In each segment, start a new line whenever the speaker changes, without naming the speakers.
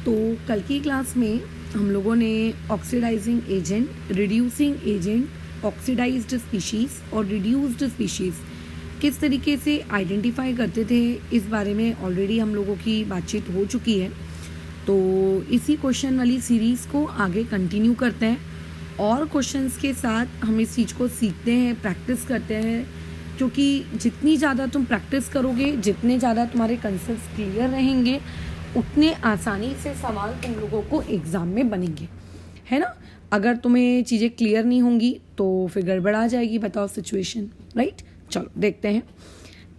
तो कल की क्लास में हम लोगों ने oxidising agent, reducing agent, oxidised species और रिड्यूस्ड स्पीशीज़ किस तरीके से आइडेंटिफाई करते थे, इस बारे में ऑलरेडी हम लोगों की बातचीत हो चुकी है। तो इसी क्वेश्चन वाली सीरीज़ को आगे कंटिन्यू करते हैं और क्वेश्चंस के साथ हम इस चीज़ को सीखते हैं, प्रैक्टिस करते हैं, क्योंकि जितनी ज़्यादा तुम प्रैक्टिस करोगे, जितने ज़्यादा तुम्हारे कंसेप्ट क्लियर रहेंगे, उतने आसानी से सवाल तुम लोगों को एग्ज़ाम में बनेंगे, है ना। अगर तुम्हें चीज़ें क्लियर नहीं होंगी तो फिर गड़बड़ा जाएगी, बताओ सिचुएशन, राइट। चलो देखते हैं।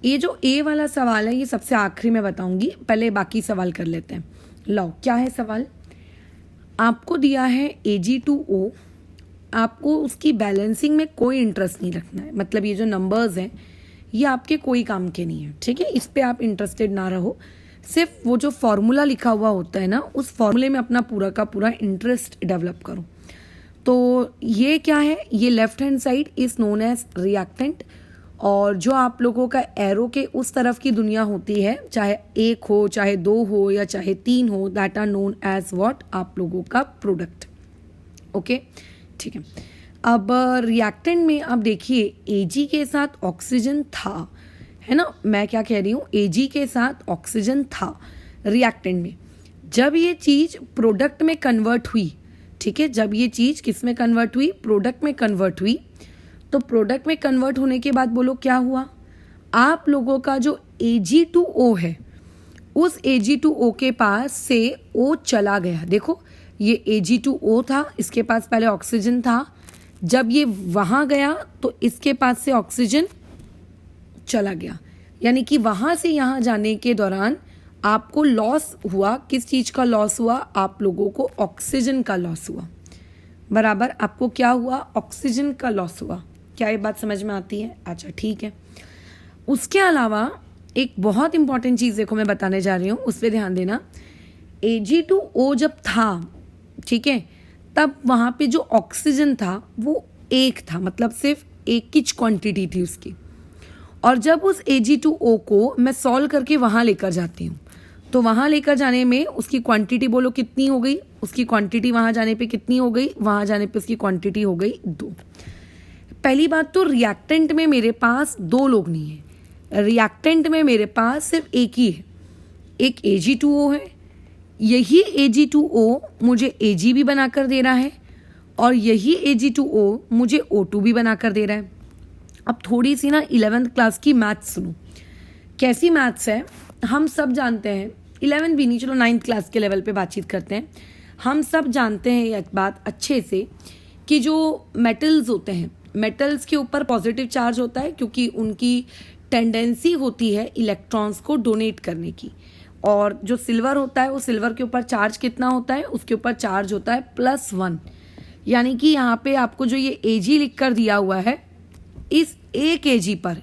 ये जो ए वाला सवाल है ये सबसे आखिरी में बताऊंगी, पहले बाकी सवाल कर लेते हैं। लो, क्या है सवाल। आपको दिया है Ag2O, आपको उसकी बैलेंसिंग में कोई इंटरेस्ट नहीं रखना है, मतलब ये जो नंबर्स हैं ये आपके कोई काम के नहीं है, ठीक है। इस पे आप इंटरेस्टेड ना रहो, सिर्फ वो जो फॉर्मूला लिखा हुआ होता है ना, उस फॉर्मूले में अपना पूरा का पूरा इंटरेस्ट डेवलप करो। तो ये क्या है, ये left hand side is known as reactant, और जो आप लोगों का एरो के उस तरफ की दुनिया होती है, चाहे एक हो, चाहे दो हो या चाहे तीन हो, that are known as what, आप लोगों का प्रोडक्ट। ओके, ठीक है। अब रिएक्टेंट में अब देखिए Ag के साथ ऑक्सीजन था, है ना। मैं क्या कह रही हूँ, Ag के साथ ऑक्सीजन था रिएक्टेंट में। जब ये चीज़ प्रोडक्ट में कन्वर्ट हुई, ठीक है, जब ये चीज़ किस में कन्वर्ट हुई, प्रोडक्ट में कन्वर्ट हुई, तो प्रोडक्ट में कन्वर्ट होने के बाद बोलो क्या हुआ, आप लोगों का जो Ag2O है, उस Ag2O के पास से O चला गया। देखो ये Ag2O था, इसके पास पहले ऑक्सीजन था, जब ये वहाँ गया तो इसके पास से ऑक्सीजन चला गया, यानी कि वहाँ से यहाँ जाने के दौरान आपको लॉस हुआ। किस चीज़ का लॉस हुआ, आप लोगों को ऑक्सीजन का लॉस हुआ, बराबर। आपको क्या हुआ, ऑक्सीजन का लॉस हुआ। क्या ये बात समझ में आती है? अच्छा, ठीक है। उसके अलावा एक बहुत इंपॉर्टेंट चीज़ देखो मैं बताने जा रही हूँ, उस पर ध्यान देना। Ag2O जब था, ठीक है, तब वहाँ पे जो ऑक्सीजन था वो एक था, मतलब सिर्फ एक की क्वांटिटी थी उसकी। और जब उस Ag2O को मैं सॉल्व करके वहाँ लेकर जाती हूँ, तो वहाँ लेकर जाने में उसकी क्वांटिटी बोलो कितनी हो गई, उसकी क्वांटिटी वहाँ जाने पे कितनी हो गई, वहाँ जाने पे उसकी क्वांटिटी हो गई 2। पहली बात तो रिएक्टेंट में मेरे पास 2 लोग नहीं है, रिएक्टेंट में मेरे पास सिर्फ एक ही है, एक Ag2O है। यही Ag2O मुझे Ag भी बनाकर दे रहा है और यही Ag2O मुझे O2 भी बनाकर दे रहा है। अब थोड़ी सी ना 11th क्लास की मैथ्स सुनो। कैसी मैथ्स है, हम सब जानते हैं, 11 भी नहीं, चलो 9th क्लास के लेवल पे बातचीत करते हैं। हम सब जानते हैं एक बात अच्छे से कि जो मेटल्स होते हैं, मेटल्स के ऊपर पॉजिटिव चार्ज होता है, क्योंकि उनकी टेंडेंसी होती है इलेक्ट्रॉन्स को डोनेट करने की। और जो सिल्वर होता है, वो सिल्वर के ऊपर चार्ज कितना होता है, उसके ऊपर चार्ज होता है +1। यानी कि यहाँ पे आपको जो ये Ag लिख कर दिया हुआ है, इस एक Ag पर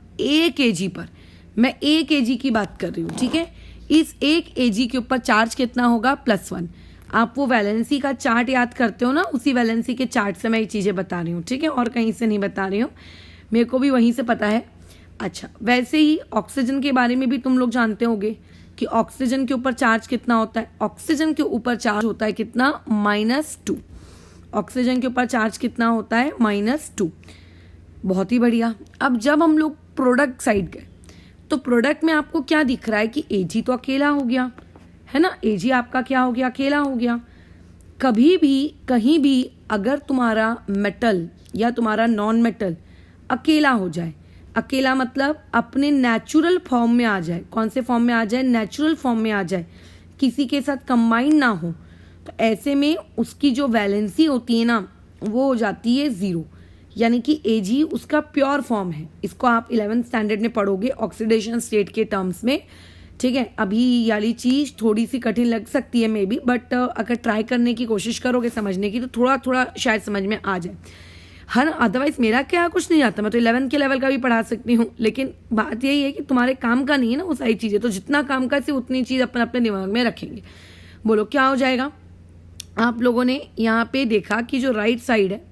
मैं एक Ag की बात कर रही हूँ, ठीक है। इस एक Ag के ऊपर चार्ज कितना होगा, +1। आप वो वैलेंसी का चार्ट याद करते हो ना, उसी वैलेंसी के चार्ट से मैं ये चीज़ें बता रही हूँ, ठीक है, और कहीं से नहीं बता रही हूँ, मेरे को भी वहीं से पता है। अच्छा, वैसे ही ऑक्सीजन के बारे में भी तुम लोग जानते होंगे कि ऑक्सीजन के ऊपर चार्ज कितना होता है। ऑक्सीजन के ऊपर चार्ज होता है कितना, -2। ऑक्सीजन के ऊपर चार्ज कितना होता है, -2। बहुत ही बढ़िया। अब जब हम लोग प्रोडक्ट साइड गए, तो प्रोडक्ट में आपको क्या दिख रहा है कि Ag तो अकेला हो गया, है ना। Ag आपका क्या हो गया, अकेला हो गया। कभी भी कहीं भी अगर तुम्हारा मेटल या तुम्हारा नॉन मेटल अकेला हो जाए, अकेला मतलब अपने नेचुरल फॉर्म में आ जाए, कौन से फॉर्म में आ जाए, नेचुरल फॉर्म में आ जाए, किसी के साथ कंबाइन ना हो, तो ऐसे में उसकी जो वैलेंसी होती है ना, वो हो जाती है 0। यानी कि Ag उसका प्योर फॉर्म है। इसको आप 11th स्टैंडर्ड में पढ़ोगे ऑक्सीडेशन स्टेट के टर्म्स में, ठीक है। अभी वाली चीज़ थोड़ी सी कठिन लग सकती है मे बी, बट अगर ट्राई करने की कोशिश करोगे समझने की, तो थोड़ा थोड़ा शायद समझ में आ जाए, है ना। अदरवाइज मेरा क्या कुछ नहीं आता, मैं तो 11th के लेवल का भी पढ़ा सकती हूँ, लेकिन बात यही है कि तुम्हारे काम का नहीं है ना वो सारी चीज़ें, तो जितना काम का सिर्फ उतनी चीज़ अपने अपने दिमाग में रखेंगे। बोलो क्या हो जाएगा। आप लोगों ने यहाँ पे देखा कि जो राइट साइड है,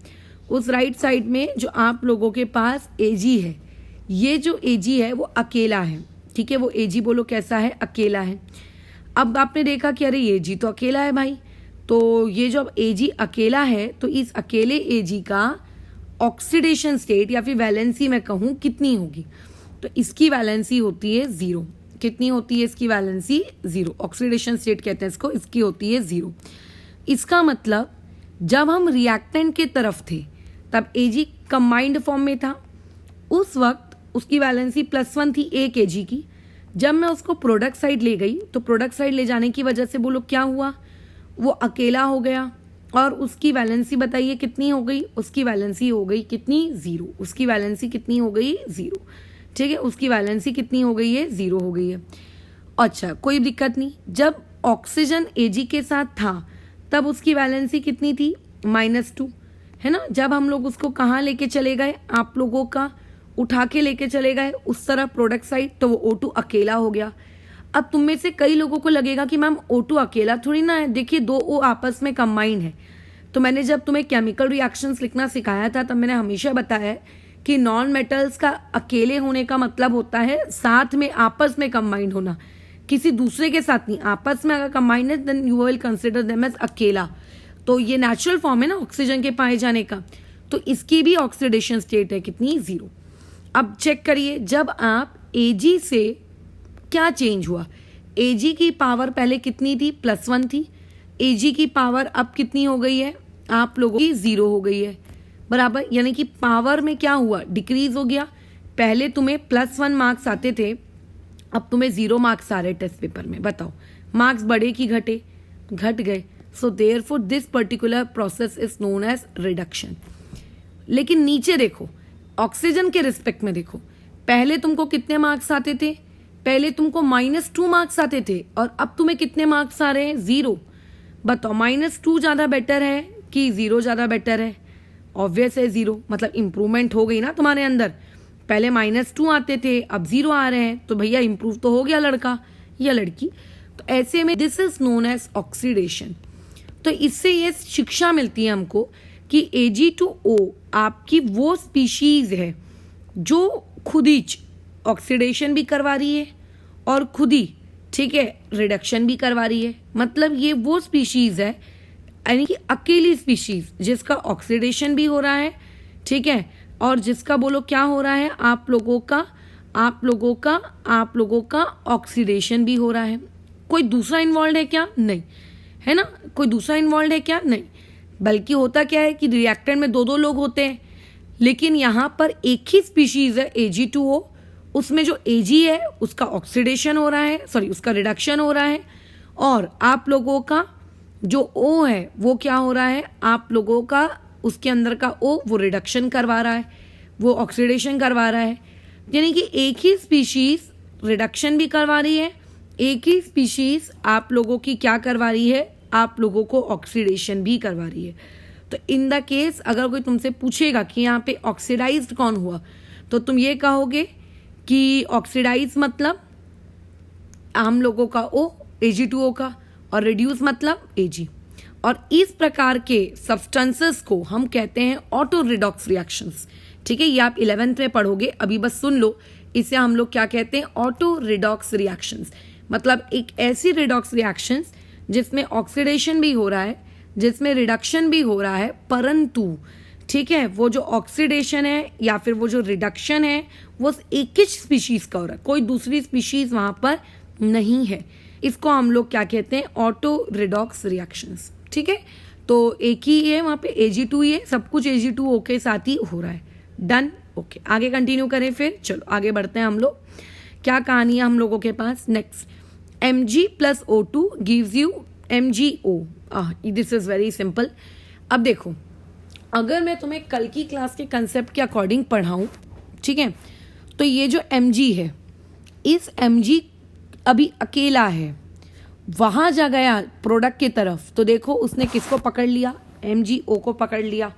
उस राइट साइड में जो आप लोगों के पास Ag है, ये जो Ag है वो अकेला है, ठीक है। वो Ag बोलो कैसा है, अकेला है। अब आपने देखा कि अरे ये जी तो अकेला है भाई, तो ये जो अब एजी अकेला है तो इस अकेले एजी का ऑक्सीडेशन स्टेट या फिर वैलेंसी मैं कहूँ कितनी होगी, तो इसकी वैलेंसी होती है 0। कितनी होती है इसकी वैलेंसी? 0। ऑक्सीडेशन स्टेट कहते हैं इसको, इसकी होती है 0। इसका मतलब जब हम रिएक्टेंट के तरफ थे तब एजी कंबाइंड फॉर्म में था, उस वक्त उसकी वैलेंसी +1 थी एक एजी की। जब मैं उसको प्रोडक्ट साइड ले गई तो प्रोडक्ट साइड ले जाने की वजह से बोलो क्या हुआ, वो अकेला हो गया और उसकी वैलेंसी बताइए कितनी हो गई? उसकी वैलेंसी हो गई कितनी? 0। उसकी वैलेंसी कितनी हो गई? 0। ठीक है, उसकी वैलेंसी कितनी हो गई है? 0 हो गई है। अच्छा, कोई दिक्कत नहीं। जब ऑक्सीजन एजी के साथ था तब उसकी वैलेंसी कितनी थी? -2, है ना। जब हम लोग उसको कहाँ लेके चले गए, आप लोगों का उठा के लेके चले गए उस तरफ प्रोडक्ट साइड, तो वो O2 अकेला हो गया। अब तुम में से कई लोगों को लगेगा कि मैम O2 अकेला थोड़ी ना है, देखिए 2 O आपस में कंबाइन है। तो मैंने जब तुम्हें केमिकल रिएक्शंस लिखना सिखाया था तब मैंने हमेशा बताया है कि नॉन मेटल्स का अकेले होने का मतलब होता है साथ में आपस में कंबाइन होना, किसी दूसरे के साथ नहीं। आपस में अगर कंबाइन है then you will consider them as अकेला। तो ये नेचुरल फॉर्म है ना ऑक्सीजन के पाए जाने का, तो इसकी भी ऑक्सीडेशन स्टेट है कितनी? 0। अब चेक करिए, जब आप Ag से क्या चेंज हुआ, Ag की पावर पहले कितनी थी? +1 थी। Ag की पावर अब कितनी हो गई है आप लोगों की? 0 हो गई है, बराबर। यानी कि पावर में क्या हुआ? डिक्रीज हो गया। पहले तुम्हें +1 मार्क्स आते थे, अब तुम्हें 0 मार्क्स आ रहे टेस्ट पेपर में। बताओ मार्क्स बढ़े कि घटे? घट गए। So therefore this particular process is known as reduction. लेकिन नीचे देखो, ऑक्सीजन के रिस्पेक्ट में देखो, पहले तुमको कितने मार्क्स आते थे? पहले तुमको -2 मार्क्स आते थे और अब तुम्हें कितने मार्क्स आ रहे हैं? 0। बताओ -2 ज्यादा बेटर है कि 0 ज्यादा बेटर है? ऑब्वियस है 0, मतलब इंप्रूवमेंट हो गई ना तुम्हारे अंदर। पहले -2 आते थे, अब 0 आ रहे हैं, तो भैया इंप्रूव तो हो गया लड़का या लड़की। तो ऐसे में this is known as oxidation. तो इससे ये शिक्षा मिलती है हमको कि Ag2O आपकी वो स्पीशीज है जो खुद ही ऑक्सीडेशन भी करवा रही है और खुद ही, ठीक है, रिडक्शन भी करवा रही है। मतलब ये वो स्पीशीज है, यानी कि अकेली स्पीशीज जिसका ऑक्सीडेशन भी हो रहा है, ठीक है, और जिसका बोलो क्या हो रहा है, आप लोगों का ऑक्सीडेशन भी हो रहा है। कोई दूसरा इन्वॉल्व है क्या? नहीं, है ना। कोई दूसरा इन्वॉल्व है क्या? नहीं। बल्कि होता क्या है कि रिएक्टेंट में 2 लोग होते हैं, लेकिन यहाँ पर एक ही स्पीशीज है Ag2O, उसमें जो Ag है उसका ऑक्सीडेशन हो रहा है, सॉरी उसका रिडक्शन हो रहा है, और आप लोगों का जो O है वो क्या हो रहा है, आप लोगों का उसके अंदर का O वो रिडक्शन करवा रहा है, वो ऑक्सीडेशन करवा रहा है। यानी कि एक ही स्पीशीज रिडक्शन भी करवा रही है, एक ही स्पीशीज आप लोगों की क्या करवा रही है, आप लोगों को ऑक्सीडेशन भी करवा रही है। तो इन द केस अगर कोई तुमसे पूछेगा कि यहाँ पे ऑक्सीडाइज्ड कौन हुआ, तो तुम ये कहोगे कि ऑक्सीडाइज मतलब हम लोगों का O, Ag2O का, और रिड्यूस मतलब Ag। और इस प्रकार के सब्सटेंसेस को हम कहते हैं ऑटो रिडॉक्स रिएक्शंस। ठीक है, ये आप 11th में पढ़ोगे, अभी बस सुन लो। इसे हम लोग क्या कहते हैं? Auto redox reactions. मतलब एक ऐसी रिडॉक्स रिएक्शंस जिसमें ऑक्सीडेशन भी हो रहा है, जिसमें रिडक्शन भी हो रहा है, परंतु ठीक है वो जो ऑक्सीडेशन है या फिर वो जो रिडक्शन है वो एक ही स्पीशीज का हो रहा है, कोई दूसरी स्पीशीज वहां पर नहीं है। इसको हम लोग क्या कहते हैं? Auto redox reactions. ठीक है, तो एक ही है वहां पे, Ag2 ही है, सब कुछ Ag2O के साथ ही हो रहा है। Done, okay. आगे कंटिन्यू करें फिर, चलो आगे बढ़ते हैं हम लोग। क्या कहानी है हम लोगों के पास? Next, Mg plus O2 gives you MgO। This is very simple. अब देखो, अगर मैं तुम्हें कल की क्लास के कंसेप्ट के अकॉर्डिंग पढ़ाऊं, ठीक है, तो ये जो Mg है, इस Mg अभी अकेला है, वहां जा गया प्रोडक्ट की तरफ, तो देखो उसने किसको पकड़ लिया? MgO को पकड़ लिया,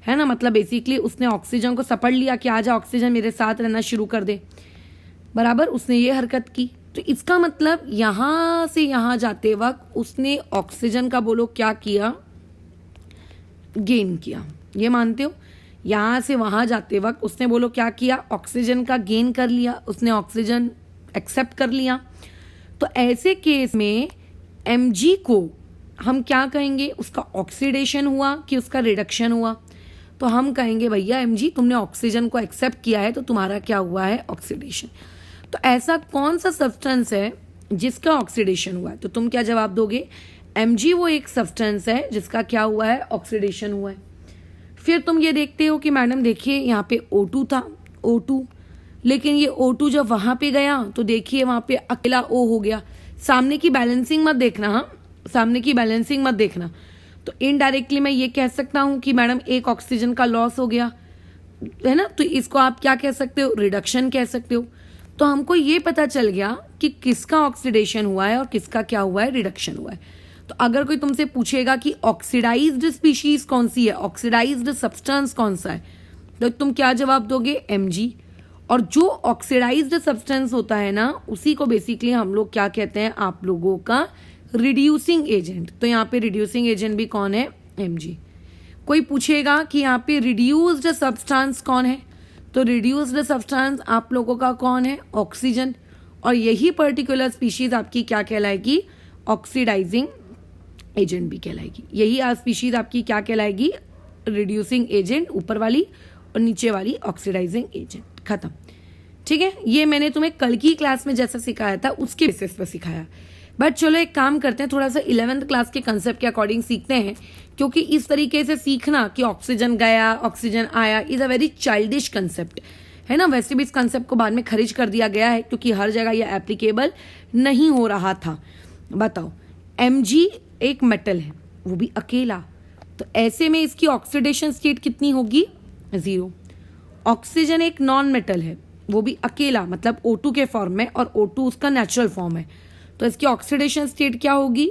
है ना। मतलब बेसिकली उसने ऑक्सीजन को सपड़ लिया कि आजा ऑक्सीजन मेरे साथ रहना शुरू कर दे, बराबर, उसने ये हरकत की। तो इसका मतलब यहां से यहां जाते वक्त उसने ऑक्सीजन का बोलो क्या किया? गेन किया। ये मानते हो? यहां से वहां जाते वक्त उसने बोलो क्या किया? ऑक्सीजन का गेन कर लिया, उसने ऑक्सीजन एक्सेप्ट कर लिया। तो ऐसे केस में Mg को हम क्या कहेंगे, उसका ऑक्सीडेशन हुआ कि उसका रिडक्शन हुआ? तो हम कहेंगे भैया Mg तुमने ऑक्सीजन को एक्सेप्ट किया है तो तुम्हारा क्या हुआ है, ऑक्सीडेशन। तो ऐसा कौन सा सब्सटेंस है जिसका ऑक्सीडेशन हुआ है? तो तुम क्या जवाब दोगे, Mg वो एक सब्सटेंस है जिसका क्या हुआ है, ऑक्सीडेशन हुआ है। फिर तुम ये देखते हो कि मैडम देखिए यहाँ पे O2 था, O2, लेकिन ये O2 जब वहां पे गया तो देखिए वहां पे अकेला O हो गया। सामने की बैलेंसिंग मत देखना, हाँ, सामने की बैलेंसिंग मत देखना। तो इनडायरेक्टली मैं ये कह सकता हूं कि मैडम एक ऑक्सीजन का लॉस हो गया है ना, तो इसको आप क्या कह सकते हो, रिडक्शन कह सकते हो। तो हमको ये पता चल गया कि किसका ऑक्सीडेशन हुआ है और किसका क्या हुआ है, रिडक्शन हुआ है। तो अगर कोई तुमसे पूछेगा कि ऑक्सीडाइज्ड स्पीशीज कौन सी है, ऑक्सीडाइज्ड सब्सटेंस कौन सा है, तो तुम क्या जवाब दोगे, Mg। और जो ऑक्सीडाइज्ड सब्सटेंस होता है ना, उसी को बेसिकली हम लोग क्या कहते हैं, आप लोगों का रिड्यूसिंग एजेंट। तो यहाँ पे रिड्यूसिंग एजेंट भी कौन है, Mg। कोई पूछेगा कि यहाँ पे रिड्यूस्ड सब्सटेंस कौन है, तो रिड्यूस्ड सब्सटेंस आप लोगों का कौन है, ऑक्सीजन। और यही पर्टिकुलर स्पीशीज आपकी क्या कहलाएगी, ऑक्सीडाइजिंग एजेंट भी कहलाएगी। यही स्पीशीज आपकी क्या कहलाएगी, रिड्यूसिंग एजेंट ऊपर वाली, और नीचे वाली ऑक्सीडाइजिंग एजेंट। खत्म, ठीक है। ये मैंने तुम्हें कल की क्लास में जैसा सिखाया था उसके बेसिस पर सिखाया। बट चलो एक काम करते हैं, थोड़ा सा 11th क्लास के कंसेप्ट के अकॉर्डिंग सीखते हैं, क्योंकि इस तरीके से सीखना कि ऑक्सीजन गया ऑक्सीजन आया is a very childish concept है ना। वैसे भी इस कंसेप्ट को बाद में खारिज कर दिया गया है क्योंकि हर जगह ये एप्लीकेबल नहीं हो रहा था। बताओ, Mg एक मेटल है, वो भी अकेला, तो ऐसे में इसकी ऑक्सीडेशन स्टेट कितनी होगी, 0। ऑक्सीजन एक नॉन मेटल है, वो भी अकेला, मतलब O2 के फॉर्म में, और O2 उसका नेचुरल फॉर्म है, तो इसकी ऑक्सीडेशन स्टेट क्या होगी,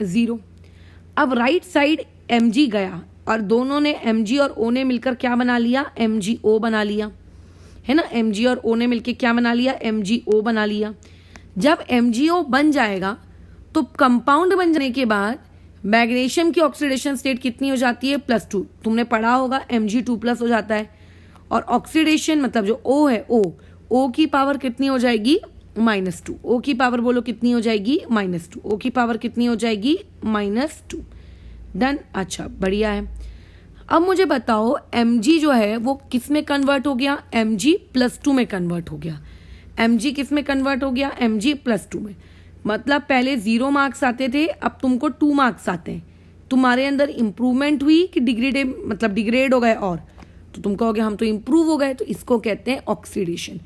0। अब राइट साइड Mg गया और दोनों ने Mg और O ने मिलकर क्या बना लिया, MgO बना लिया, है ना। Mg और O ने मिलकर क्या बना लिया, MgO बना लिया। जब MgO बन जाएगा तो कंपाउंड बन जाने के बाद मैग्नीशियम की ऑक्सीडेशन स्टेट कितनी हो जाती है, +2। तुमने पढ़ा होगा Mg2+ हो जाता है। और ऑक्सीडेशन मतलब जो O है, O की पावर कितनी हो जाएगी, -2। O की पावर बोलो कितनी हो जाएगी, -2। O की पावर कितनी हो जाएगी, -2। डन, अच्छा बढ़िया है। अब मुझे बताओ Mg जो है वो किस में कन्वर्ट हो गया, Mg+2 में कन्वर्ट हो गया। Mg किस में कन्वर्ट हो गया, Mg+2 में। मतलब पहले 0 मार्क्स आते थे, अब तुमको 2 मार्क्स आते हैं। तुम्हारे अंदर इंप्रूवमेंट हुई कि डिग्रेड हो गए, और तो तुम कहोगे हम तो इंप्रूव हो गए, तो इसको कहते हैं ऑक्सीडेशन,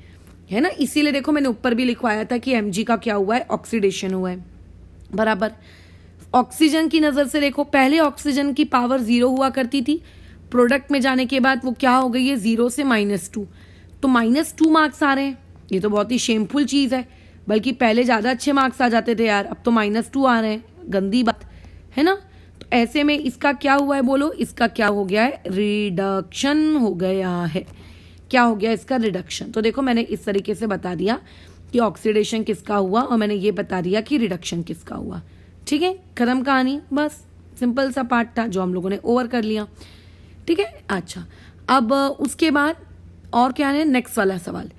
है ना। इसीलिए देखो मैंने ऊपर भी लिखवाया था कि Mg का क्या हुआ है, ऑक्सीडेशन हुआ है, बराबर। ऑक्सीजन की नजर से देखो, पहले ऑक्सीजन की पावर 0 हुआ करती थी, प्रोडक्ट में जाने के बाद वो क्या हो गई है, 0 से -2, तो -2 मार्क्स आ रहे हैं। ये तो बहुत ही शेमफुल चीज है, बल्कि पहले ज्यादा अच्छे मार्क्स आ जाते थे यार, अब तो -2 आ रहे हैं, गंदी बात है ना। तो ऐसे में इसका क्या हुआ है, बोलो, इसका क्या हो गया है, रिडक्शन हो गया है। क्या हो गया इसका, रिडक्शन। तो देखो मैंने इस तरीके से बता दिया कि ऑक्सीडेशन किसका हुआ, और मैंने ये बता दिया कि रिडक्शन किसका हुआ। ठीक है, खत्म कहानी, बस सिंपल सा पार्ट था जो हम लोगों ने ओवर कर लिया। ठीक है, अच्छा अब उसके बाद और क्या है, नेक्स्ट वाला सवाल,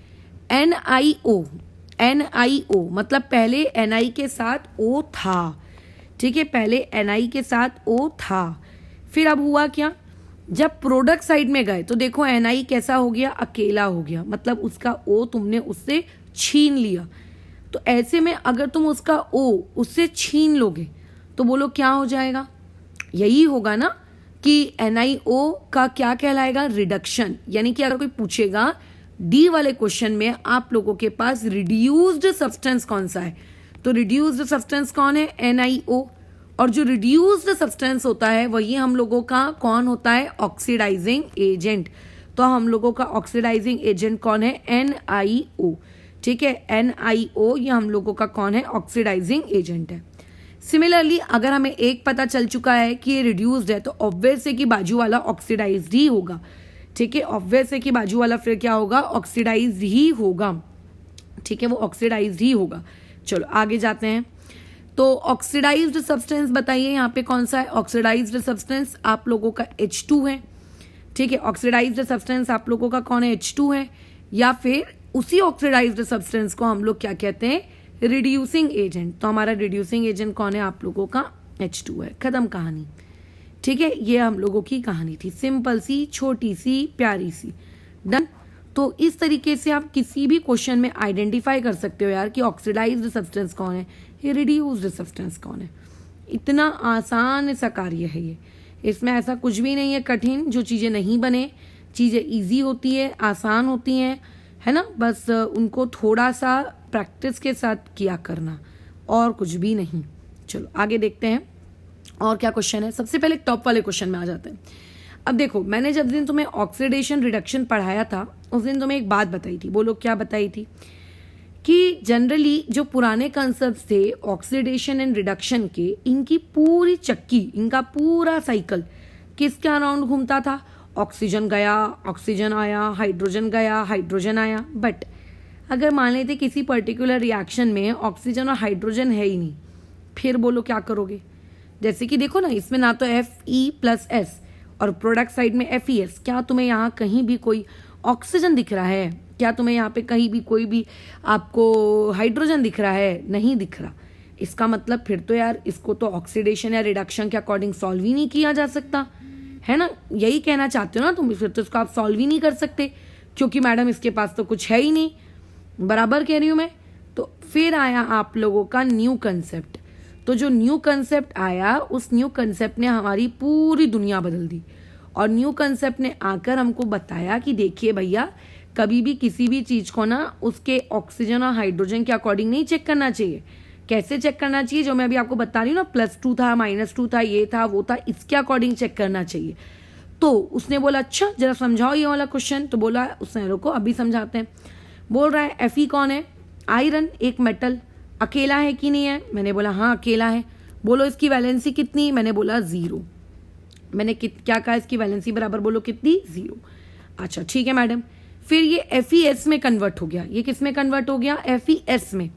NiO मतलब पहले Ni के साथ O था, ठीक है, पहले Ni के साथ O था, फिर अब हुआ क्या, जब प्रोडक्ट साइड में गए तो देखो Ni कैसा हो गया, अकेला हो गया, मतलब उसका O तुमने उससे छीन लिया। तो ऐसे में अगर तुम उसका O उससे छीन लोगे तो बोलो क्या हो जाएगा, यही होगा ना कि NiO का क्या कहलाएगा, रिडक्शन। यानी कि अगर कोई पूछेगा डी वाले क्वेश्चन में आप लोगों के पास रिड्यूस्ड सब्सटेंस कौन सा है, तो रिड्यूस्ड सब्सटेंस कौन है, NiO। और जो रिड्यूस्ड सब्सटेंस होता है वही हम लोगों का कौन होता है, ऑक्सीडाइजिंग एजेंट। तो हम लोगों का ऑक्सीडाइजिंग एजेंट कौन है, NiO। ठीक है, NiO ये हम लोगों का कौन है, ऑक्सीडाइजिंग एजेंट है। सिमिलरली अगर हमें एक पता चल चुका है कि ये रिड्यूस्ड है, तो ऑब्वियस है कि बाजू वाला ऑक्सीडाइज्ड ही होगा। ठीक है, ऑब्वियस है कि बाजू वाला फिर क्या होगा, ऑक्सीडाइज्ड ही होगा। ठीक है, वो ऑक्सीडाइज्ड ही होगा। चलो आगे जाते हैं। तो ऑक्सीडाइज्ड सब्सटेंस बताइए यहाँ पे कौन सा है, ऑक्सीडाइज्ड सब्सटेंस आप लोगों का H2 है। ठीक है, ऑक्सीडाइज्ड सब्सटेंस आप लोगों का कौन है, H2 है, या फिर उसी ऑक्सीडाइज्ड सब्सटेंस को हम लोग क्या कहते हैं, रिड्यूसिंग एजेंट, तो हमारा रिड्यूसिंग एजेंट कौन है आप लोगों का? H2 है। खत्म कहानी। ठीक है, ये हम लोगों की कहानी थी, सिंपल सी, छोटी सी, प्यारी सी। डन। तो इस तरीके से आप किसी भी क्वेश्चन में आइडेंटिफाई कर सकते हो यार कि ऑक्सीडाइज्ड सब्सटेंस कौन है, ये रिड्यूस्ड सब्सटेंस कौन है। इतना आसान सा कार्य है ये, इसमें ऐसा कुछ भी नहीं है कठिन। जो चीज़ें नहीं बने, चीज़ें इजी होती है, आसान होती हैं, है ना, बस उनको थोड़ा सा प्रैक्टिस के साथ किया करना, और कुछ भी नहीं। चलो आगे देखते हैं और क्या क्वेश्चन है। सबसे पहले टॉप वाले क्वेश्चन में आ जाते हैं। अब देखो, मैंने जब दिन तुम्हें ऑक्सीडेशन रिडक्शन पढ़ाया था उस दिन तुम्हें एक बात बताई थी। बोलो क्या बताई थी? कि जनरली जो पुराने कंसेप्ट थे ऑक्सीडेशन एंड रिडक्शन के, इनकी पूरी चक्की, इनका पूरा साइकिल किसके अराउंड घूमता था? ऑक्सीजन गया, ऑक्सीजन आया, हाइड्रोजन गया, हाइड्रोजन आया। बट अगर मान लेते किसी पर्टिकुलर रिएक्शन में ऑक्सीजन और हाइड्रोजन है ही नहीं, फिर बोलो क्या करोगे? जैसे कि देखो ना, इसमें ना तो Fe+S और प्रोडक्ट साइड में FeS, क्या तुम्हें यहाँ कहीं भी कोई ऑक्सीजन दिख रहा है? क्या तुम्हें यहाँ पे कहीं भी कोई भी आपको हाइड्रोजन दिख रहा है? नहीं दिख रहा। इसका मतलब फिर तो यार इसको तो ऑक्सीडेशन या रिडक्शन के अकॉर्डिंग सॉल्व ही नहीं किया जा सकता, है ना? यही कहना चाहते हो ना तुम? फिर तो इसको आप सॉल्व ही नहीं कर सकते, क्योंकि मैडम इसके पास तो कुछ है ही नहीं। बराबर कह रही हूँ मैं? तो फिर आया आप लोगों का न्यू कंसेप्ट। तो जो न्यू कंसेप्ट आया, उस न्यू कंसेप्ट ने हमारी पूरी दुनिया बदल दी। और न्यू कंसेप्ट ने आकर हमको बताया कि देखिए भैया, कभी भी किसी भी चीज़ को ना उसके ऑक्सीजन और हाइड्रोजन के अकॉर्डिंग नहीं चेक करना चाहिए। कैसे चेक करना चाहिए? जो मैं अभी आपको बता रही हूँ ना, +2 था, -2 था, ये था, वो था, इसके अकॉर्डिंग चेक करना चाहिए। तो उसने बोला अच्छा जरा समझाओ ये वाला क्वेश्चन। तो बोला उसने, रुको अभी समझाते हैं। बोल रहा है Fe कौन है? आयरन, एक मेटल। अकेला है कि नहीं है? मैंने बोला हाँ अकेला है। बोलो इसकी वैलेंसी कितनी? मैंने बोला 0। मैंने क्या कहा? इसकी वैलेंसी बराबर बोलो कितनी? 0। अच्छा ठीक है मैडम। फिर ये FeS में कन्वर्ट हो गया। ये किस में कन्वर्ट हो गया? FeS में।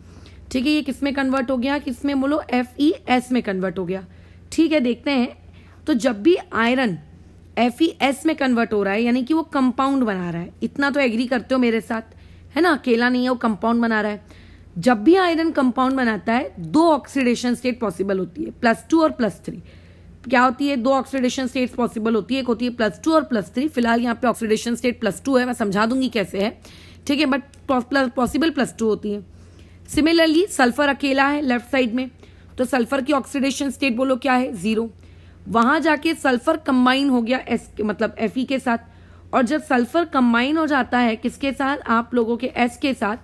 ठीक है, ये किस में कन्वर्ट हो गया? किसमें बोलो? FeS में कन्वर्ट हो गया। ठीक है, देखते हैं। तो जब भी आयरन FeS में कन्वर्ट हो रहा है, यानी कि वो कंपाउंड बना रहा है। इतना तो एग्री करते हो मेरे साथ, है ना? अकेला नहीं है, वो कंपाउंड बना रहा है। जब भी आयरन कंपाउंड बनाता है, 2 ऑक्सीडेशन स्टेट पॉसिबल होती है, +2 और +3। क्या होती है? 2 ऑक्सीडेशन स्टेट्स पॉसिबल होती है। एक होती है +2 और +3। फिलहाल यहाँ पे ऑक्सीडेशन स्टेट +2 है, मैं समझा दूंगी कैसे है। ठीक है, बट पॉसिबल +2 होती है। सिमिलरली सल्फर अकेला है लेफ्ट साइड में, तो सल्फर की ऑक्सीडेशन स्टेट बोलो क्या है? 0। वहां जाके सल्फर कंबाइन हो गया मतलब Fe के साथ। और जब सल्फर कंबाइन हो जाता है किसके साथ? आप लोगों के S के साथ,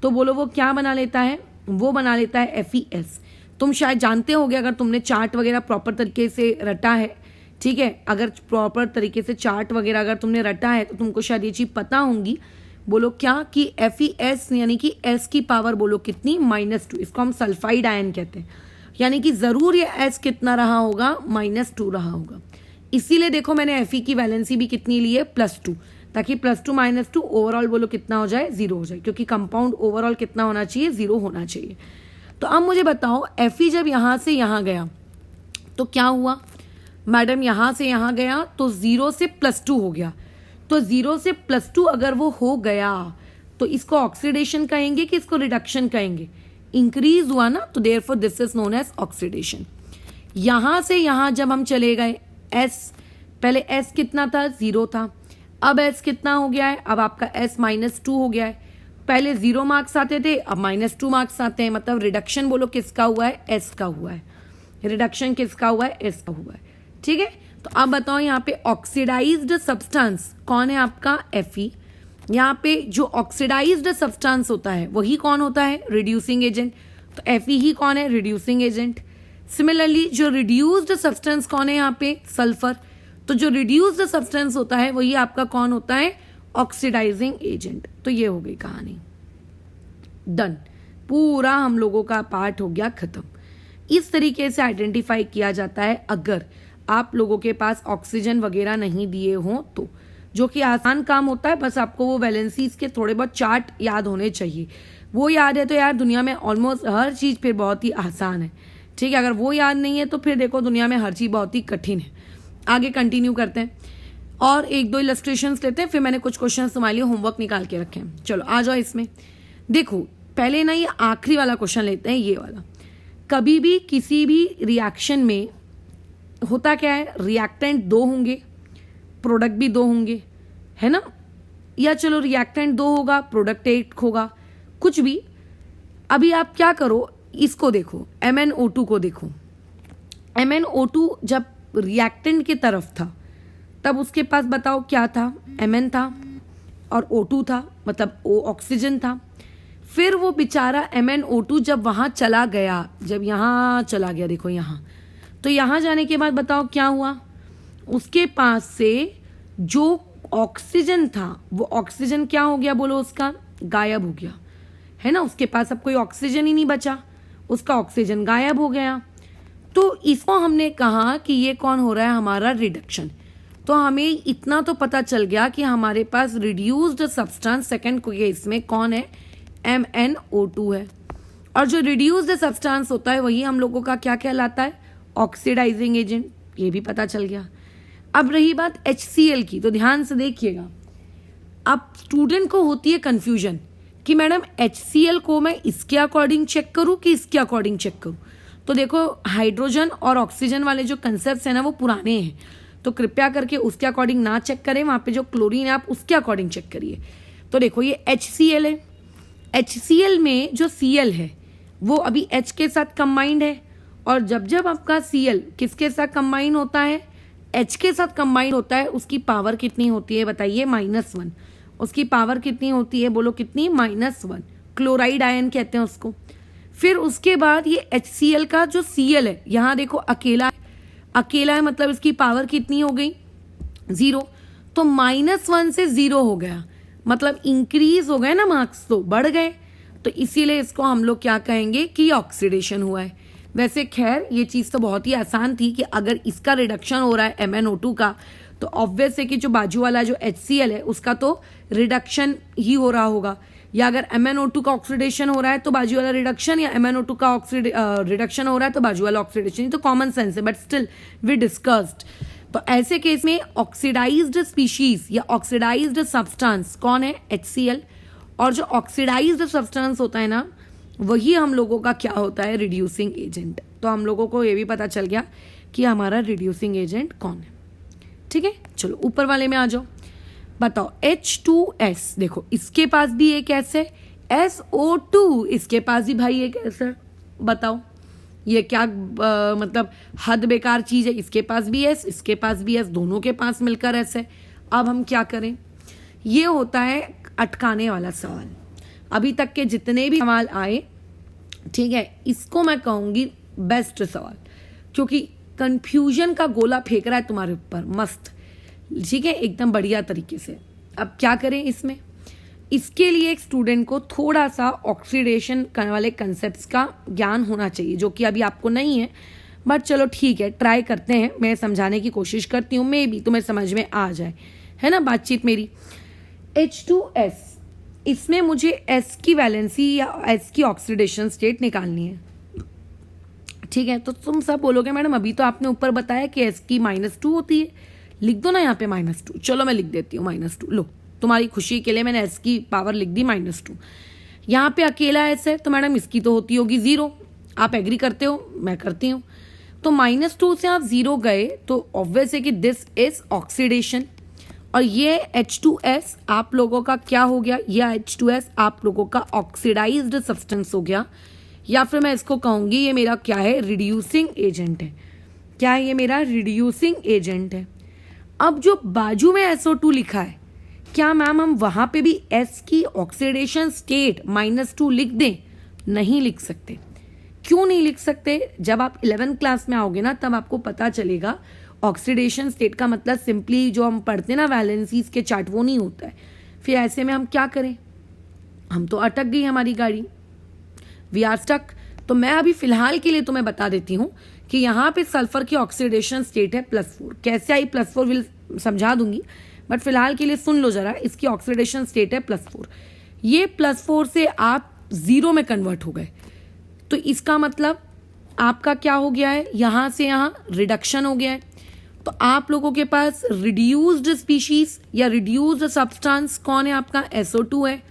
तो बोलो वो क्या बना लेता है? वो बना लेता है FeS। तुम शायद जानते होगे, अगर तुमने चार्ट वगैरह प्रॉपर तरीके से रटा है, ठीक है, अगर प्रॉपर तरीके से चार्ट वगैरह अगर तुमने रटा है तो तुमको शायद ये चीज़ पता होंगी। बोलो क्या? कि FeS यानी कि S की पावर बोलो कितनी? -2। इसको हम सल्फाइड आयन कहते हैं। यानी कि ज़रूर ये S कितना रहा होगा? -2 रहा होगा। इसीलिए देखो मैंने Fe की वैलेंसी भी कितनी ली है? +2, ताकि +2 -2 ओवरऑल बोलो कितना हो जाए? 0 हो जाए, क्योंकि कंपाउंड ओवरऑल कितना होना चाहिए? 0 होना चाहिए। तो अब मुझे बताओ, Fe जब यहाँ से यहाँ गया तो क्या हुआ? मैडम यहाँ से यहाँ गया तो 0 से +2 हो गया। तो 0 से +2 अगर वो हो गया तो इसको ऑक्सीडेशन कहेंगे कि इसको रिडक्शन कहेंगे? इंक्रीज हुआ ना, तो therefore this is known as oxidation. यहाँ से यहाँ जब हम चले गए, S पहले S कितना था? 0 था। अब S कितना हो गया है? अब आपका S -2 हो गया है। पहले 0 मार्क्स आते थे, अब -2 मार्क्स आते हैं। मतलब रिडक्शन बोलो किसका हुआ है? S का हुआ है। रिडक्शन किसका हुआ है? S का हुआ है। ठीक है, तो अब बताओ यहाँ पे ऑक्सीडाइज्ड सब्सटेंस कौन है? आपका Fe। यहाँ पे जो ऑक्सीडाइज्ड सब्सटेंस होता है वही कौन होता है? Reducing agent. तो Fe ही कौन है? Reducing agent. सिमिलरली जो रिड्यूस्ड सब्सटेंस कौन है? यहाँ पे सल्फर। तो जो रिड्यूस्ड सब्सटेंस होता है वही आपका कौन होता है? Oxidising agent. तो ये हो गई कहानी, डन। पूरा हम लोगों का पार्ट हो गया खत्म। इस तरीके से आइडेंटिफाई किया जाता है अगर आप लोगों के पास ऑक्सीजन वगैरह नहीं दिए हों तो, जो कि आसान काम होता है। बस आपको वो वैलेंसीज के थोड़े बहुत चार्ट याद होने चाहिए। वो याद है तो यार दुनिया में ऑलमोस्ट हर चीज़ फिर बहुत ही आसान है। ठीक है, अगर वो याद नहीं है तो फिर देखो दुनिया में हर चीज़ बहुत ही कठिन है। आगे कंटिन्यू करते हैं और 1-2 इलस्ट्रेशंस लेते हैं, फिर मैंने कुछ क्वेश्चन तुम्हारे लिए होमवर्क निकाल के रखे हैं। चलो आ जाओ इसमें। देखो पहले ना ये आखिरी वाला क्वेश्चन लेते हैं, ये वाला। कभी भी किसी भी रिएक्शन में होता क्या है, रिएक्टेंट 2 होंगे, प्रोडक्ट भी 2 होंगे, है ना, या चलो रिएक्टेंट 2 होगा, प्रोडक्ट 1 होगा, कुछ भी। अभी आप क्या करो, इसको देखो, MnO2 को देखो। MnO2 जब रिएक्टेंट की तरफ था तब उसके पास बताओ क्या था, Mn था और O2 था, मतलब O ऑक्सीजन था। फिर वो बेचारा MnO2 जब वहाँ चला गया, जब यहाँ चला गया, देखो यहाँ, तो यहाँ जाने के बाद बताओ क्या हुआ, उसके पास से जो ऑक्सीजन था वो ऑक्सीजन क्या हो गया, बोलो, उसका गायब हो गया, है ना। उसके पास अब कोई ऑक्सीजन ही नहीं बचा, उसका ऑक्सीजन गायब हो गया। तो इसको हमने कहा कि ये कौन हो रहा है, हमारा रिडक्शन। तो हमें इतना तो पता चल गया कि हमारे पास रिड्यूस्ड सब्सटेंस सेकंड केस में कौन है, MnO2 है। और जो रिड्यूस्ड सब्सटेंस होता है वही हम लोगों का क्या कहलाता है, ऑक्सीडाइजिंग एजेंट, ये भी पता चल गया। अब रही बात HCl की, तो ध्यान से देखिएगा। अब स्टूडेंट को होती है कंफ्यूजन कि मैडम HCl को मैं इसके अकॉर्डिंग चेक करूं कि इसके अकॉर्डिंग चेक करूं। तो देखो, हाइड्रोजन और ऑक्सीजन वाले जो कंसेप्ट है ना वो पुराने हैं, तो कृपया करके उसके अकॉर्डिंग ना चेक करें, वहां पे जो क्लोरीन है आप उसके अकॉर्डिंग चेक करिए। तो देखो ये HCl है, HCl में जो Cl है वो अभी H के साथ कंबाइंड है, और जब जब आपका Cl किसके साथ कंबाइन होता है, H के साथ कंबाइन होता है, उसकी पावर कितनी होती है बताइए, -1। उसकी पावर कितनी होती है, बोलो कितनी, -1। क्लोराइड आयन कहते हैं उसको। फिर उसके बाद ये HCl का जो Cl है, यहाँ देखो अकेला है, मतलब इसकी पावर कितनी हो गई, 0। तो -1 से 0 हो गया, मतलब इंक्रीज हो गए ना मार्क्स, तो बढ़ गए। तो इसीलिए इसको हम लोग क्या कहेंगे कि ऑक्सीडेशन हुआ है। वैसे खैर ये चीज़ तो बहुत ही आसान थी कि अगर इसका रिडक्शन हो रहा है MnO2 का, तो ऑब्वियस है कि जो बाजू वाला जो HCl है उसका तो रिडक्शन ही हो रहा होगा, या अगर MnO2 का ऑक्सीडेशन हो रहा है तो बाजू वाला रिडक्शन, या MnO2 का रिडक्शन हो रहा है तो बाजू वाला ऑक्सीडेशन। ये तो कॉमन सेंस है, बट स्टिल वी डिस्कस्ड। तो ऐसे केस में ऑक्सीडाइज्ड स्पीशीज या ऑक्सीडाइज्ड सब्सटेंस कौन है, HCl। और जो ऑक्सीडाइज्ड सब्सटेंस होता है ना, वही हम लोगों का क्या होता है, रिड्यूसिंग एजेंट। तो हम लोगों को ये भी पता चल गया कि हमारा रिड्यूसिंग एजेंट कौन है। ठीक है, चलो ऊपर वाले में आ जाओ। बताओ H2S, देखो इसके पास भी एक S है, SO2 इसके पास भी भाई एक S है। बताओ ये क्या मतलब हद बेकार चीज है, इसके पास भी S, इसके पास भी S, दोनों के पास मिलकर S है। अब हम क्या करें, ये होता है अटकाने वाला सवाल। अभी तक के जितने भी सवाल आए, ठीक है, इसको मैं कहूंगी बेस्ट सवाल, क्योंकि कंफ्यूजन का गोला फेंक रहा है तुम्हारे ऊपर मस्त, ठीक है, एकदम बढ़िया तरीके से। अब क्या करें इसमें, इसके लिए एक स्टूडेंट को थोड़ा सा ऑक्सीडेशन करने वाले कंसेप्ट्स का ज्ञान होना चाहिए, जो कि अभी आपको नहीं है, बट चलो ठीक है, ट्राई करते हैं, मैं समझाने की कोशिश करती हूँ, मे बी तुम्हें समझ में आ जाए, है ना बातचीत मेरी। H2S, इसमें मुझे S की वैलेंसी या S की ऑक्सीडेशन स्टेट निकालनी है, ठीक है। तो तुम सब बोलोगे मैडम अभी तो आपने ऊपर बताया कि S की -2 होती है, लिख दो ना यहाँ पे -2। चलो मैं लिख देती हूँ -2, लो तुम्हारी खुशी के लिए मैंने S की पावर लिख दी -2। यहाँ पे अकेला S है तो मैडम इसकी तो होती होगी 0, आप एग्री करते हो, मैं करती हूँ। तो -2 से आप 0 गए तो ऑब्वियस है कि दिस इज ऑक्सीडेशन, और ये H2S आप लोगों का क्या हो गया, ये H2S आप लोगों का ऑक्सीडाइज्ड सब्सटेंस हो गया, या फिर मैं इसको कहूंगी ये मेरा क्या है, रिड्यूसिंग एजेंट है। क्या है ये मेरा, रिड्यूसिंग एजेंट है। अब जो बाजू में SO2 लिखा है, क्या मैम हम वहां पे भी S की ऑक्सीडेशन स्टेट -2 लिख दें? नहीं लिख सकते। क्यों नहीं लिख सकते? जब आप 11th क्लास में आओगे ना तब आपको पता चलेगा ऑक्सीडेशन स्टेट का मतलब सिंपली जो हम पढ़ते ना वैलेंसीज के चार्ट, वो नहीं होता है। फिर ऐसे में हम क्या करें, हम तो अटक गई हमारी गाड़ी, वी आर स्टक। तो मैं अभी फिलहाल के लिए तुम्हें बता देती हूँ कि यहाँ पे सल्फर की ऑक्सीडेशन स्टेट है +4। कैसे आई +4 विल समझा दूंगी, बट फिलहाल के लिए सुन लो जरा, इसकी ऑक्सीडेशन स्टेट है +4। ये +4 से आप 0 में कन्वर्ट हो गए, तो इसका मतलब आपका क्या हो गया है, यहां से यहां रिडक्शन हो गया है। तो आप लोगों के पास रिड्यूस्ड स्पीशीज या रिड्यूस्ड सब्सटेंस कौन है, आपका SO2 है,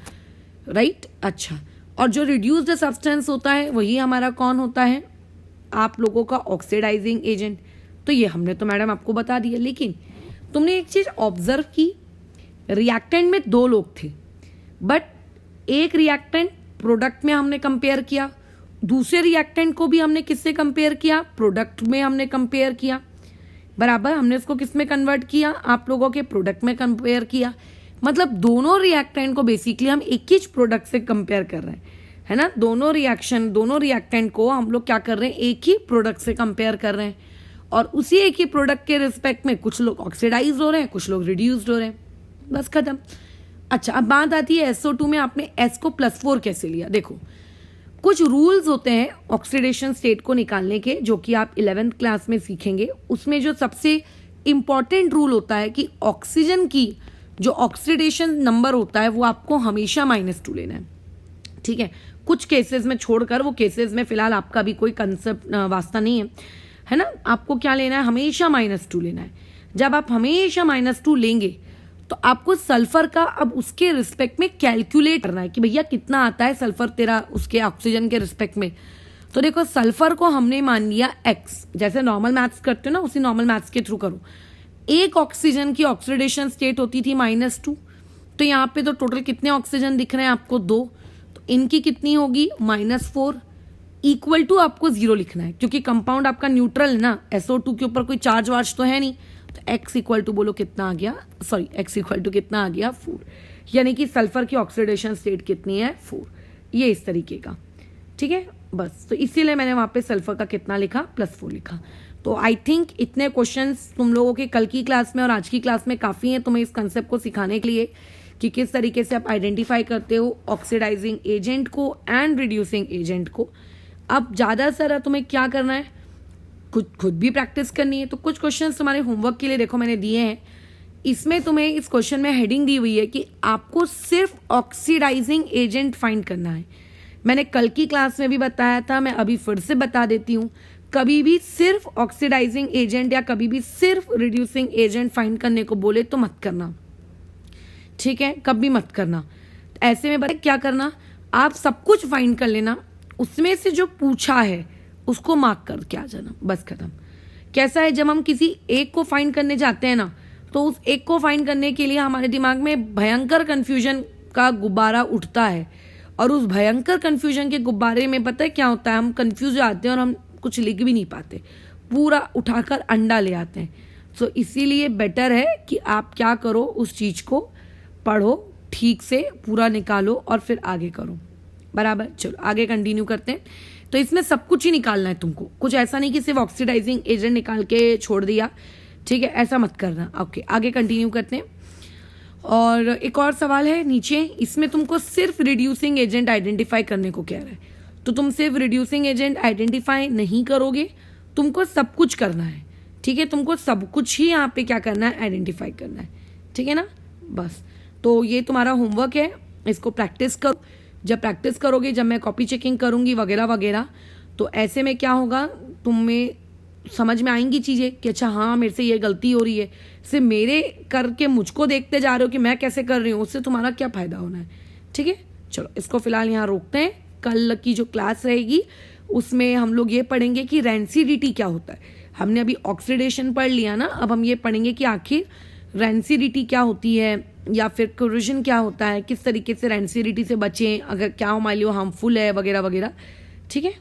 राइट। अच्छा, और जो रिड्यूस्ड सब्सटेंस होता है वही हमारा कौन होता है, आप लोगों का ऑक्सीडाइजिंग एजेंट। तो ये हमने तो मैडम आपको बता दिया, लेकिन तुमने एक चीज़ ऑब्जर्व की, रिएक्टेंट में 2 लोग थे, बट एक रिएक्टेंट प्रोडक्ट में हमने कंपेयर किया, दूसरे रिएक्टेंट को भी हमने किससे कंपेयर किया, प्रोडक्ट में हमने कंपेयर किया, बराबर। हमने इसको किस में कन्वर्ट किया, आप लोगों के प्रोडक्ट में कंपेयर किया। मतलब दोनों रिएक्टेंट को बेसिकली हम एक ही प्रोडक्ट से कंपेयर कर रहे हैं, है ना। दोनों रिएक्टेंट को हम लोग क्या कर रहे हैं, एक ही प्रोडक्ट से कंपेयर कर रहे हैं, और उसी एक ही प्रोडक्ट के रिस्पेक्ट में कुछ लोग ऑक्सीडाइज हो रहे हैं, कुछ लोग रिड्यूस्ड हो रहे हैं, बस खत्म। अच्छा, अब बात आती है SO2 में आपने S को +4 कैसे लिया। देखो, कुछ रूल्स होते हैं ऑक्सीडेशन स्टेट को निकालने के, जो कि आप 11th क्लास में सीखेंगे। उसमें जो सबसे इंपॉर्टेंट रूल होता है कि ऑक्सीजन की जो ऑक्सीडेशन नंबर होता है वो आपको हमेशा -2 लेना है, ठीक है। कुछ केसेस में छोड़कर, वो केसेस में फिलहाल आपका भी कोई कंसेप्ट वास्ता नहीं है ना। आपको क्या लेना है, हमेशा -2 लेना है। जब आप हमेशा -2 लेंगे तो आपको सल्फर का अब उसके रिस्पेक्ट में कैलकुलेट करना है कि भैया कितना आता है सल्फर तेरा उसके ऑक्सीजन के रिस्पेक्ट में। तो देखो, सल्फर को हमने मान लिया X, जैसे नॉर्मल मैथ्स करते हो ना, उसी नॉर्मल मैथ्स के थ्रू करो। एक ऑक्सीजन की ऑक्सीडेशन स्टेट होती थी -2, तो यहाँ पे तो टोटल कितने ऑक्सीजन दिख रहे हैं आपको, 2, तो इनकी कितनी होगी -4, इक्वल टू आपको 0 लिखना है, क्योंकि कंपाउंड आपका न्यूट्रल है ना, SO2 के ऊपर कोई चार्ज वार्ज तो है नहीं। तो X इक्वल टू बोलो कितना आ गया, सॉरी X इक्वल टू कितना आ गया, 4, यानी कि सल्फर की ऑक्सीडेशन स्टेट कितनी है, 4। ये इस तरीके का, ठीक है, बस। तो इसीलिए मैंने वहाँ पे सल्फर का कितना लिखा, +4 लिखा। तो आई थिंक इतने क्वेश्चंस तुम लोगों के कल की क्लास में और आज की क्लास में काफ़ी हैं तुम्हें इस कंसेप्ट को सिखाने के लिए कि किस तरीके से आप आइडेंटिफाई करते हो ऑक्सीडाइजिंग एजेंट को एंड रिड्यूसिंग एजेंट को। अब ज़्यादा सारा तुम्हें क्या करना है, खुद भी प्रैक्टिस करनी है। तो कुछ क्वेश्चंस तुम्हारे होमवर्क के लिए देखो मैंने दिए हैं। इसमें तुम्हें इस क्वेश्चन में हेडिंग दी हुई है कि आपको सिर्फ ऑक्सीडाइजिंग एजेंट फाइंड करना है। मैंने कल की क्लास में भी बताया था, मैं अभी फिर से बता देती हूँ, कभी भी सिर्फ ऑक्सीडाइजिंग एजेंट या कभी भी सिर्फ रिड्यूसिंग एजेंट फाइंड करने को बोले तो मत करना, ठीक है, कभी मत करना। ऐसे में बताए क्या करना, आप सब कुछ फाइंड कर लेना, उसमें से जो पूछा है उसको मार्क करके आ जाना, बस खत्म। कैसा है, जब हम किसी एक को फाइंड करने जाते हैं ना, तो उस एक को फाइंड करने के लिए हमारे दिमाग में भयंकर कंफ्यूजन का गुब्बारा उठता है, और उस भयंकर कंफ्यूजन के गुब्बारे में पता है क्या होता है, हम कंफ्यूज हो जाते हैं और हम कुछ लिख भी नहीं पाते, पूरा उठाकर अंडा ले आते हैं। तो इसीलिए बेटर है कि आप क्या करो, उस चीज़ को पढ़ो, ठीक से पूरा निकालो और फिर आगे करो, बराबर। चलो आगे कंटिन्यू करते हैं। तो इसमें सब कुछ ही निकालना है तुमको, कुछ ऐसा नहीं कि सिर्फ ऑक्सीडाइजिंग एजेंट निकाल के छोड़ दिया, ठीक है, ऐसा मत करना। ओके, आगे कंटिन्यू करते हैं। और एक और सवाल है नीचे, इसमें तुमको सिर्फ रिड्यूसिंग एजेंट आइडेंटिफाई करने को कह रहा है। तो तुम सिर्फ रिड्यूसिंग एजेंट आइडेंटिफाई नहीं करोगे, तुमको सब कुछ करना है, ठीक है, तुमको सब कुछ ही यहाँ पे क्या करना है, आइडेंटिफाई करना है, ठीक है ना, बस। तो ये तुम्हारा होमवर्क है, इसको प्रैक्टिस करो। जब प्रैक्टिस करोगे, जब मैं कॉपी चेकिंग करूँगी वगैरह वगैरह, तो ऐसे में क्या होगा, तुम्हें समझ में आएंगी चीज़ें कि अच्छा हाँ मेरे से ये गलती हो रही है। सिर्फ मेरे करके मुझको देखते जा रहे हो कि मैं कैसे कर रही हूँ, उससे तुम्हारा क्या फ़ायदा होना है, ठीक है। चलो इसको फिलहाल यहाँ रोकते हैं। कल की जो क्लास रहेगी उसमें हम लोग ये पढ़ेंगे कि रेंसिडिटी क्या होता है। हमने अभी ऑक्सीडेशन पढ़ लिया ना, अब हम ये पढ़ेंगे कि आखिर रेंसिडिटी क्या होती है, या फिर कोरोजन क्या होता है, किस तरीके से रेंसिडिटी से बचें, अगर क्या हमारे लिए हार्मफुल है वगैरह वगैरह, ठीक है।